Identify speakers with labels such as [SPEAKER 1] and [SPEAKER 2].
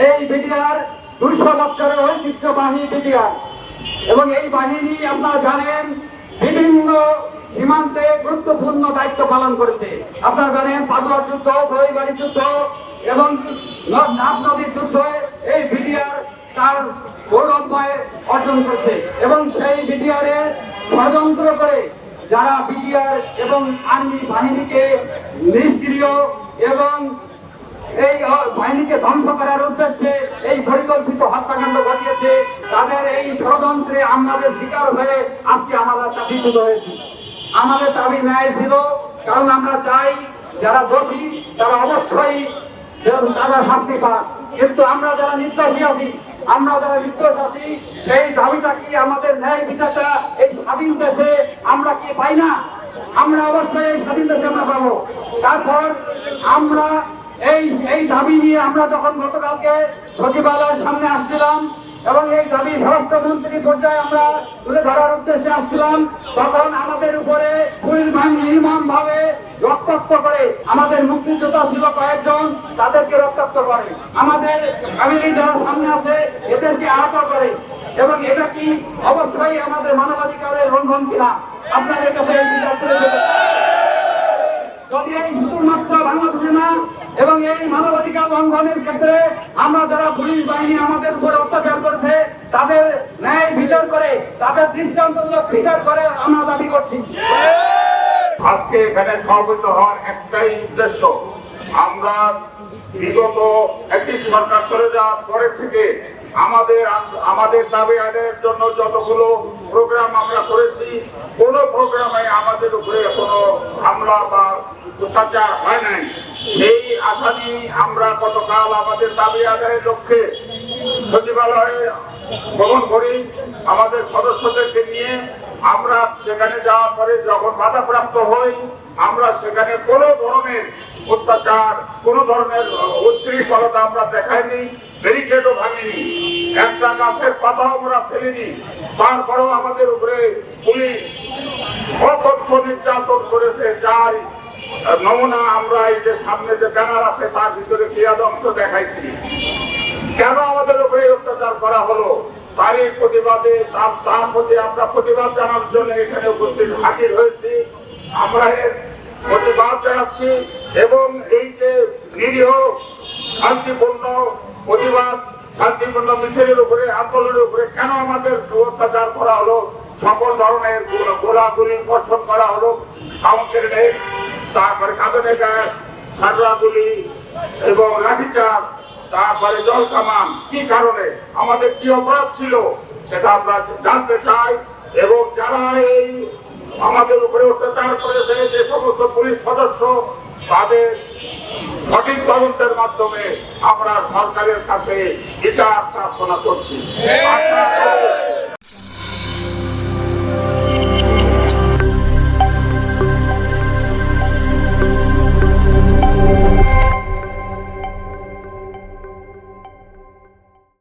[SPEAKER 1] এই বিডিআর 200 বছরের ঐতিহ্যবাহী বিডিআর এবং এই বাহিনী আপনারা জানেন বিভিন্ন সীমান্তে গুরুত্বপূর্ণ দায়িত্ব পালন করেছে। আপনারা জানেন পাজোয়ার যুদ্ধ, বইবাড়ি যুদ্ধ এবং নাফ নদীর যুদ্ধে এই বিডিআর তার গৌরবময় অর্জন করেছে এবং সেই বিডিআরের ষড়যন্ত্র করে যারা বিডিআর এবং আর্মি বাহিনীকে নিষ্ক্রিয় এবং এই বাহিনীকে ধ্বংস করার উদ্দেশ্যে এই পরিকল্পিত হত্যাকাণ্ড ঘটিয়েছে, তাদের এই ষড়যন্ত্রে আমাদের শিকার হয়ে আজকে আমরা চাপিত হয়েছি। আমাদের দাবি ন্যায় ছিল, কারণ আমরা চাই যারা দোষী তারা অবশ্যই তারা শাস্তি পাক, কিন্তু আমরা যারা নির্দোষী আছি, আমরা যারা নির্দোষ আছি, সেই দাবিটা কি আমাদের ন্যায় বিচারটা এই স্বাধীন দেশে আমরা কি পাই না? আমরা অবশ্যই এই স্বাধীন দেশে আমরা পাবো। তারপর আমরা এই দাবি নিয়ে আমরা যখন গতকালকে সচিবালয়ের সামনে আসছিলাম এবং এই দাবি স্বরাষ্ট্রমন্ত্রী পর্যায়ে আমরা তুলে ধরার উদ্দেশ্যে আসছিলাম, তখন আমাদের উপরে পুলিশ বাহিনী নির্মম ভাবে রক্তাক্ত করে, আমাদের মুক্তিযোদ্ধা ছিল কয়েকজন, তাদেরকে রক্তাক্ত করে, আমাদের ফ্যামিলি যারা সামনে আছে এদেরকে আহত করে। এবং এটা কি অবশ্যই আমাদের মানবাধিকারের লঙ্ঘন কিনা? আপনাদের কাছে এই বিচার তুলে দেবে। যদি এই শুধুমাত্র বাংলাদেশে না এবং এই মানবাধিকার লঙ্ঘনের ক্ষেত্রে আমরা যারা পুলিশ বাহিনী আমাদের উপর অত্যাচার করেছে তাদের ন্যায় বিচার করে, তাদের দৃষ্টান্তমূলক বিচার করে আমরা দাবি করছি।
[SPEAKER 2] আজকে এখানে সমবেত হওয়ার একটাই উদ্দেশ্য, আমরা বিগত একই সরকার চলে যাওয়ার পরে থেকে আমাদের দাবি আদায়ের জন্য যতগুলো প্রোগ্রাম আমরা করেছি, কোন প্রোগ্রামে আমাদের উপরে কোনো হামলা বা অত্যাচার হয় নাই। সেই আশা নিয়ে আমরা গতকাল আমাদের দাবি আদায়ের লক্ষ্যে সচিবালয়ে ভ্রমণ করি। আমাদের সদস্যদেরকে নিয়ে আমরা সেখানে যাওয়ার পরে যখন বাধাপ্রাপ্ত হই, আমরা সেখানে কোনো ধরনের অত্যাচার, কোনো ধরনের উচ্ছৃঙ্খলতা আমরা দেখাইনি, ব্যারিকেডও ভাঙিনি, একটা গাছের পাতাও আমরা ফেলিনি। তারপরেও আমাদের উপরে পুলিশ অকথ্য নির্যাতন করেছে, যার নমুনা আমরা এই যে সামনে যে ব্যানার আছে তার ভিতরে ক্রিয়াদ অংশ দেখাইছি। কেন আমাদের উপরে অত্যাচার করা হলো তারই প্রতিবাদে তার প্রতি আমরা প্রতিবাদ জানার জন্য এখানে উপস্থিত হাজির হয়েছি। আমরা এর প্রতিবাদ জানাচ্ছি এবং এই যে নিরীহ শান্তিপূর্ণ প্রতিবাদ, শান্তিপূর্ণ মিছিলের উপরে, আন্দোলনের উপরে কেন আমাদের অত্যাচার করা হলো, সকল ধরনের গোলাগুলি বর্ষণ করা হলো, কাউন্সিল নেই, তারপরে কাঁদনে গ্যাস, সাররাগুলি এবং লাঠিচার্জ, তারপরে জল কামান, কি কারণে আমাদের কি অপরাধ ছিল সেটা আমরা জানতে চাই। এবং যারা এই আমাদের উপরে অত্যাচার করেছে যে সমস্ত পুলিশ সদস্য, তাদের সঠিক তদন্তের মাধ্যমে আমরা সরকারের কাছে বিচার প্রার্থনা করছি।